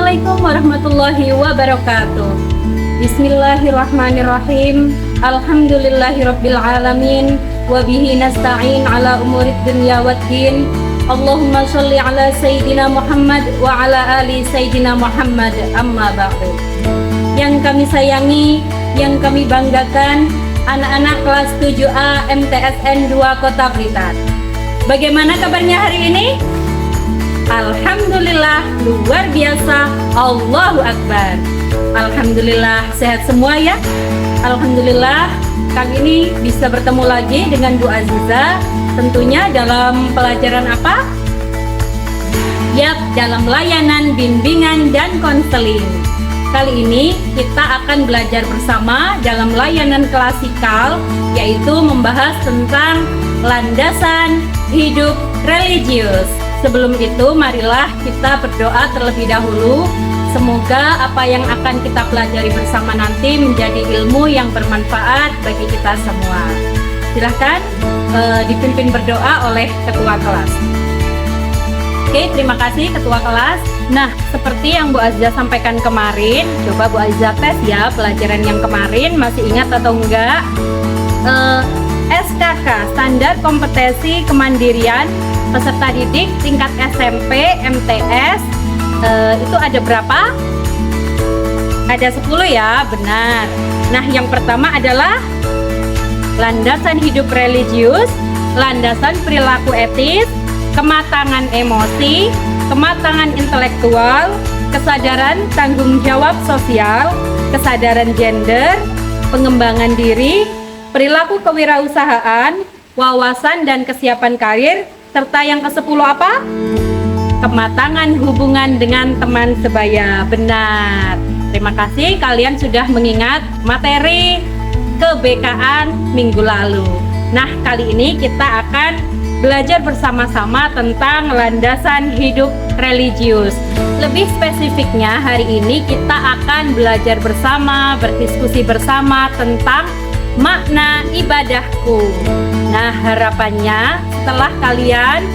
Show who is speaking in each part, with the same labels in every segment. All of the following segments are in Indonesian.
Speaker 1: Assalamualaikum warahmatullahi wabarakatuh. Bismillahirrahmanirrahim. Alhamdulillahirabbil alamin wa bihi nasta'in ala umurid dunya waddin. Allahumma shalli ala sayyidina Muhammad wa ala ali sayyidina Muhammad, amma ba'du. Yang kami sayangi, yang kami banggakan, anak-anak kelas 7A MTSN 2 Kota Blitar. Bagaimana kabarnya hari ini? Alhamdulillah, luar biasa, Allahu Akbar. Alhamdulillah, sehat semua ya. Alhamdulillah, kali ini bisa bertemu lagi dengan Bu Aziza. Tentunya dalam pelajaran apa? Yap, dalam layanan bimbingan dan konseling. Kali ini kita akan belajar bersama dalam layanan klasikal, yaitu membahas tentang landasan hidup religius. Sebelum itu, marilah kita berdoa terlebih dahulu. Semoga apa yang akan kita pelajari bersama nanti menjadi ilmu yang bermanfaat bagi kita semua. Silahkan dipimpin berdoa oleh ketua kelas. Oke, terima kasih ketua kelas. Nah, seperti yang Bu Aziza sampaikan kemarin, coba Bu Aziza tes ya pelajaran yang kemarin, masih ingat atau enggak? SKK, Standar Kompetensi Kemandirian Peserta Didik tingkat SMP MTS, itu ada berapa? Ada 10 ya, benar. Nah, yang pertama adalah landasan hidup religius, landasan perilaku etis, kematangan emosi, kematangan intelektual, kesadaran tanggung jawab sosial, kesadaran gender, pengembangan diri, perilaku kewirausahaan, wawasan dan kesiapan karir, serta yang ke-10 apa? Kematangan hubungan dengan teman sebaya. Benar. Terima kasih kalian sudah mengingat materi keBK-an minggu lalu. Nah, kali ini kita akan belajar bersama-sama tentang landasan hidup religius. Lebih spesifiknya, hari ini kita akan belajar bersama, berdiskusi bersama tentang makna ibadahku. Nah, harapannya setelah kalian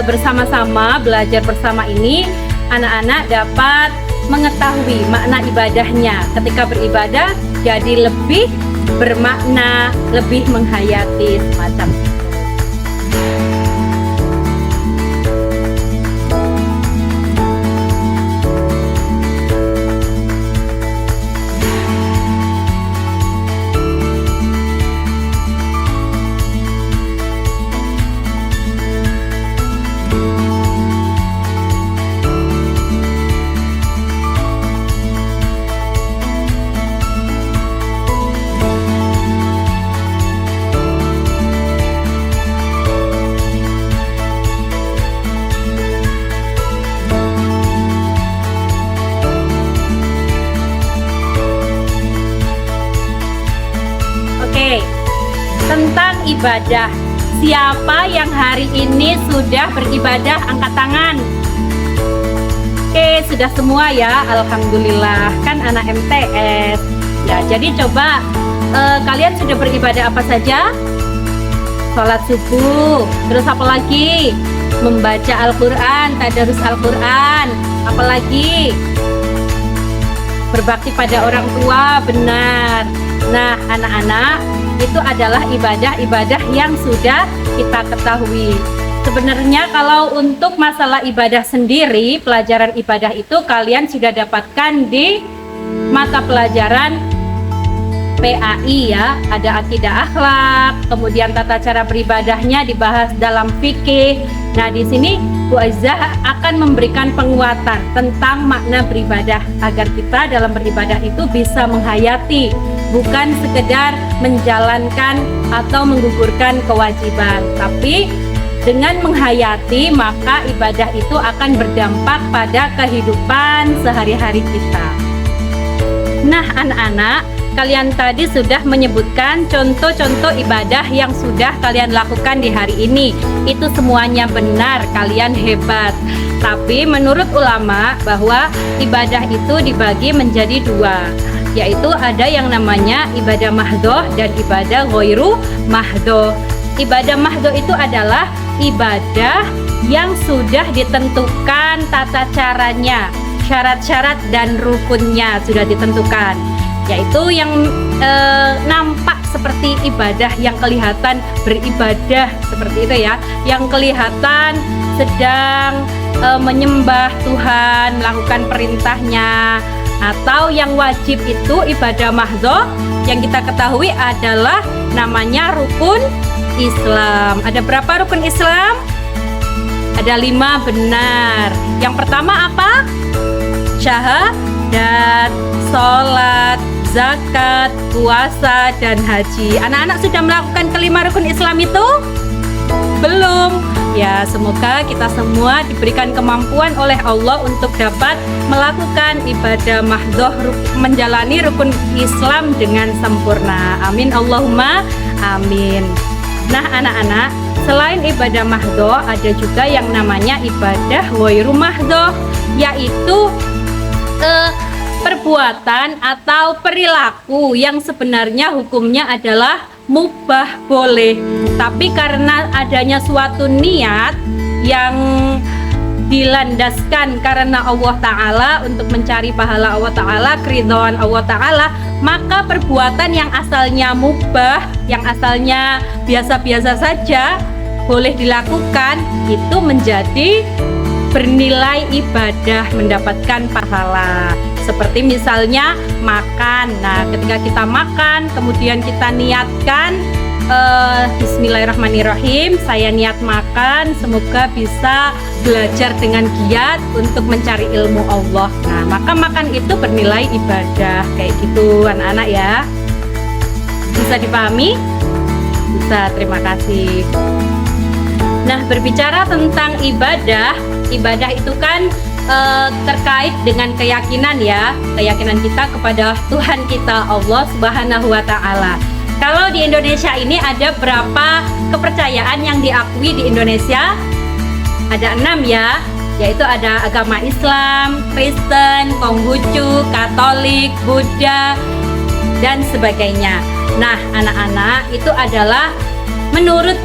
Speaker 1: bersama-sama belajar bersama ini, anak-anak dapat mengetahui makna ibadahnya. Ketika beribadah jadi lebih bermakna, lebih menghayati semacam itu. Tentang ibadah, siapa yang hari ini sudah beribadah? Angkat tangan. Oke, sudah semua ya, alhamdulillah. Kan anak MTS ya, jadi coba kalian sudah beribadah apa saja? Sholat subuh, terus apa lagi? Membaca Al-Quran, tadarus Al-Quran, apalagi? Berbakti pada orang tua, benar. Nah, anak-anak, itu adalah ibadah-ibadah yang sudah kita ketahui. Sebenarnya kalau untuk masalah ibadah sendiri, pelajaran ibadah itu kalian sudah dapatkan di mata pelajaran PAI ya. Ada akidah akhlak, kemudian tata cara beribadahnya dibahas dalam fikih. Nah, di sini Bu Aziza akan memberikan penguatan tentang makna beribadah agar kita dalam beribadah itu bisa menghayati, bukan sekedar menjalankan atau menggugurkan kewajiban, tapi dengan menghayati maka ibadah itu akan berdampak pada kehidupan sehari-hari kita. Nah, anak-anak, kalian tadi sudah menyebutkan contoh-contoh ibadah yang sudah kalian lakukan di hari ini. Itu semuanya benar, kalian hebat. Tapi menurut ulama bahwa ibadah itu dibagi menjadi dua, yaitu ada yang namanya ibadah mahdhoh dan ibadah ghairu mahdhoh. Ibadah mahdhoh itu adalah ibadah yang sudah ditentukan tata caranya, syarat-syarat dan rukunnya sudah ditentukan, yaitu yang nampak seperti ibadah, yang kelihatan beribadah seperti itu ya, yang kelihatan sedang menyembah Tuhan, melakukan perintahnya. Atau yang wajib itu ibadah mahdhah, yang kita ketahui adalah namanya rukun Islam. Ada berapa rukun Islam? Ada 5, benar. Yang pertama apa? Syahadat, sholat, zakat, puasa, dan haji. Anak-anak sudah melakukan kelima rukun Islam itu? Belum. Ya, semoga kita semua diberikan kemampuan oleh Allah untuk dapat melakukan ibadah mahdhah, menjalani rukun Islam dengan sempurna. Amin Allahumma amin. Nah, anak-anak, selain ibadah mahdhah ada juga yang namanya ibadah ghairu mahdhah, yaitu perbuatan atau perilaku yang sebenarnya hukumnya adalah mubah, boleh, tapi karena adanya suatu niat yang dilandaskan karena Allah Ta'ala, untuk mencari pahala Allah Ta'ala, keridhaan Allah Ta'ala, maka perbuatan yang asalnya mubah, yang asalnya biasa-biasa saja, boleh dilakukan, itu menjadi bernilai ibadah, mendapatkan pahala. Seperti misalnya makan. Nah, ketika kita makan, kemudian kita niatkan Bismillahirrahmanirrahim, saya niat makan, semoga bisa belajar dengan giat untuk mencari ilmu Allah. Nah, maka makan itu bernilai ibadah. Kayak gitu anak-anak ya. Bisa dipahami? Bisa, terima kasih. Nah, berbicara tentang ibadah itu kan terkait dengan keyakinan ya, keyakinan kita kepada Tuhan kita Allah Subhanahu wa Ta'ala. Kalau di Indonesia ini ada berapa kepercayaan yang diakui di Indonesia? Ada 6 ya, yaitu ada agama Islam, Kristen, Konghucu, Katolik, Buddha, dan sebagainya. Nah, anak-anak, itu adalah menurut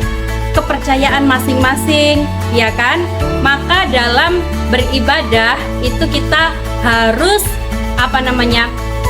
Speaker 1: kepercayaan masing-masing, ya kan? Maka dalam beribadah itu kita harus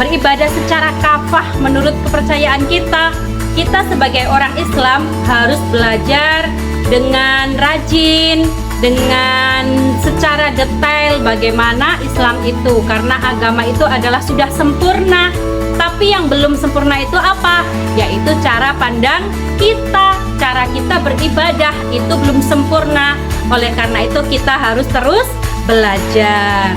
Speaker 1: beribadah secara kafah menurut kepercayaan kita. Kita sebagai orang Islam harus belajar dengan rajin, dengan secara detail bagaimana Islam itu, karena agama itu adalah sudah sempurna. Tapi yang belum sempurna itu apa? Yaitu cara pandang kita, cara kita beribadah itu belum sempurna. Oleh karena itu kita harus terus belajar.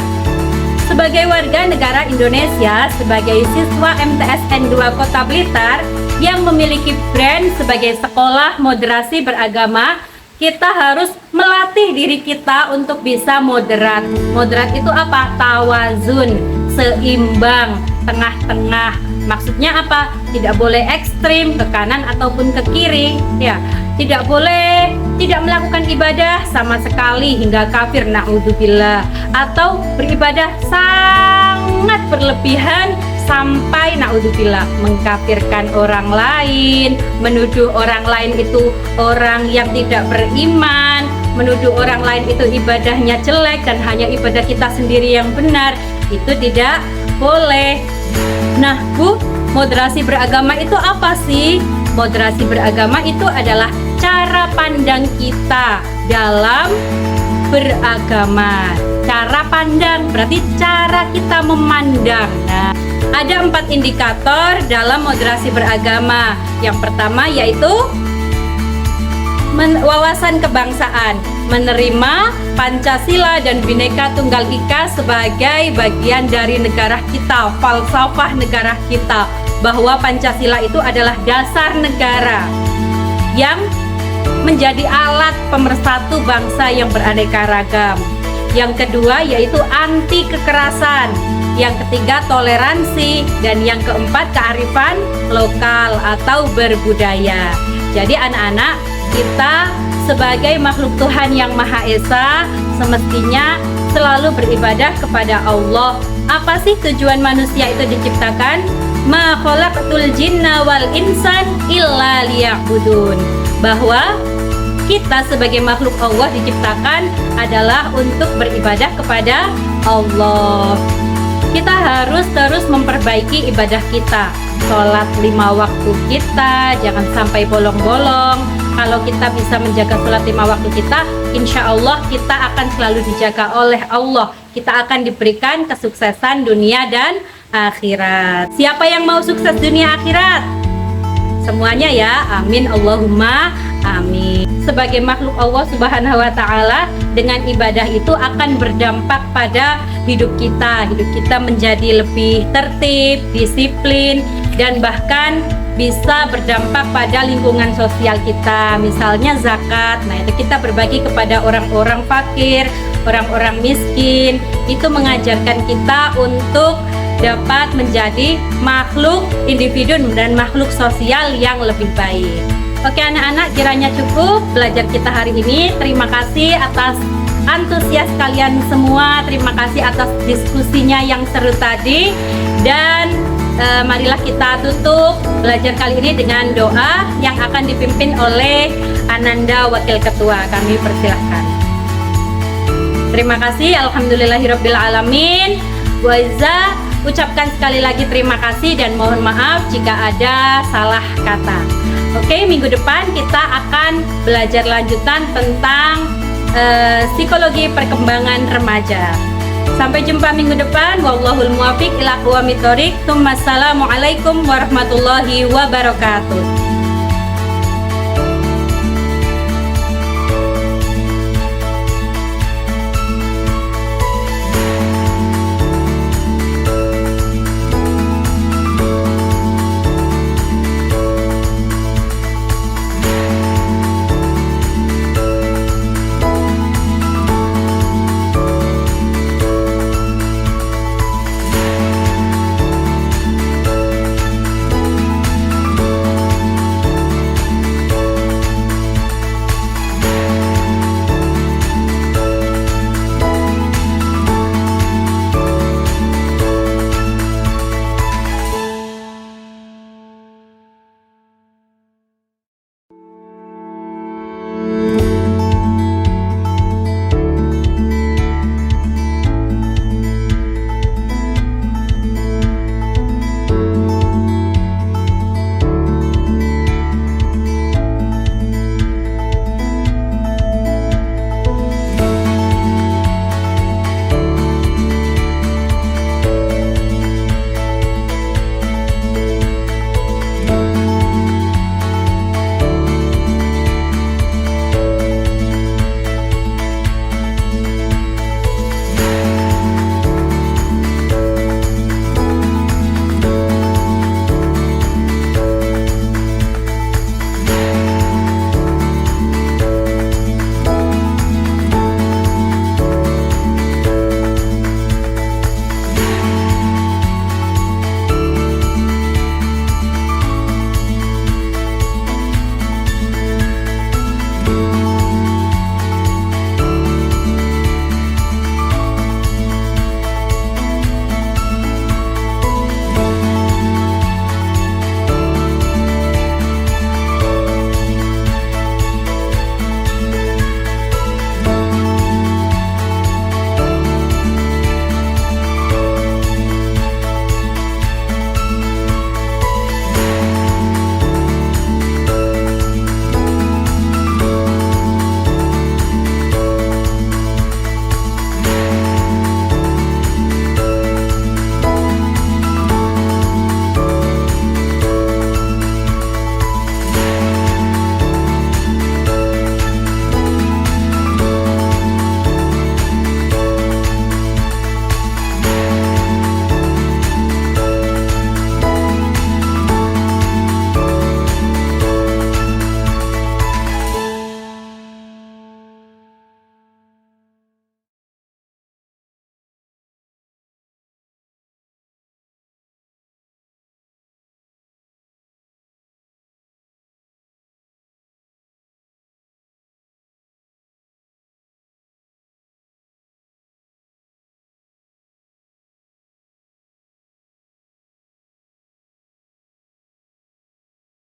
Speaker 1: Sebagai warga negara Indonesia, sebagai siswa MTSN 2 Kota Blitar yang memiliki brand sebagai sekolah moderasi beragama, kita harus melatih diri kita untuk bisa moderat. Moderat itu apa? Tawazun, seimbang, tengah-tengah. Maksudnya apa? Tidak boleh ekstrim ke kanan ataupun ke kiri, ya. Tidak boleh tidak melakukan ibadah sama sekali hingga kafir, naudzubillah, atau beribadah sangat berlebihan sampai naudzubillah mengkafirkan orang lain, menuduh orang lain itu orang yang tidak beriman, menuduh orang lain itu ibadahnya jelek dan hanya ibadah kita sendiri yang benar. Itu tidak boleh. Nah, Bu, moderasi beragama itu apa sih? Moderasi beragama itu adalah cara pandang kita dalam beragama. Cara pandang berarti cara kita memandang. Nah, ada 4 indikator dalam moderasi beragama. Yang pertama yaitu wawasan kebangsaan, menerima Pancasila dan Bhinneka Tunggal Ika sebagai bagian dari negara kita, falsafah negara kita, bahwa Pancasila itu adalah dasar negara yang menjadi alat pemersatu bangsa yang beraneka ragam. Yang kedua yaitu anti kekerasan. Yang ketiga toleransi, dan yang keempat kearifan lokal atau berbudaya. Jadi anak-anak, kita sebagai makhluk Tuhan yang Maha Esa semestinya selalu beribadah kepada Allah. Apa sih tujuan manusia itu diciptakan? Ma khalaqtul jinna wal insan illa liya'budun. Bahwa kita sebagai makhluk Allah diciptakan adalah untuk beribadah kepada Allah. Kita harus terus memperbaiki ibadah kita. Sholat 5 waktu kita jangan sampai bolong-bolong. Kalau kita bisa menjaga sholat 5 waktu kita, insya Allah kita akan selalu dijaga oleh Allah. Kita akan diberikan kesuksesan dunia dan akhirat. Siapa yang mau sukses dunia akhirat? Semuanya ya, amin Allahumma amin. Sebagai makhluk Allah Subhanahu wa Ta'ala, dengan ibadah itu akan berdampak pada hidup kita. Hidup kita menjadi lebih tertib, disiplin, dan bahkan bisa berdampak pada lingkungan sosial kita. Misalnya zakat, nah itu kita berbagi kepada orang-orang fakir, orang-orang miskin. Itu mengajarkan kita untuk dapat menjadi makhluk individu dan makhluk sosial yang lebih baik. Oke anak-anak, kiranya cukup belajar kita hari ini. Terima kasih atas antusias kalian semua. Terima kasih atas diskusinya yang seru tadi. Dan marilah kita tutup belajar kali ini dengan doa yang akan dipimpin oleh Ananda Wakil Ketua. Kami persilahkan. Terima kasih. Alhamdulillahirabbil alamin. Bu Aiza ucapkan sekali lagi terima kasih dan mohon maaf jika ada salah kata. Oke, minggu depan kita akan belajar lanjutan tentang psikologi perkembangan remaja. Sampai jumpa minggu depan. Wallahul muwaffiq ila aqwamit thoriq. Assalamualaikum warahmatullahi wabarakatuh.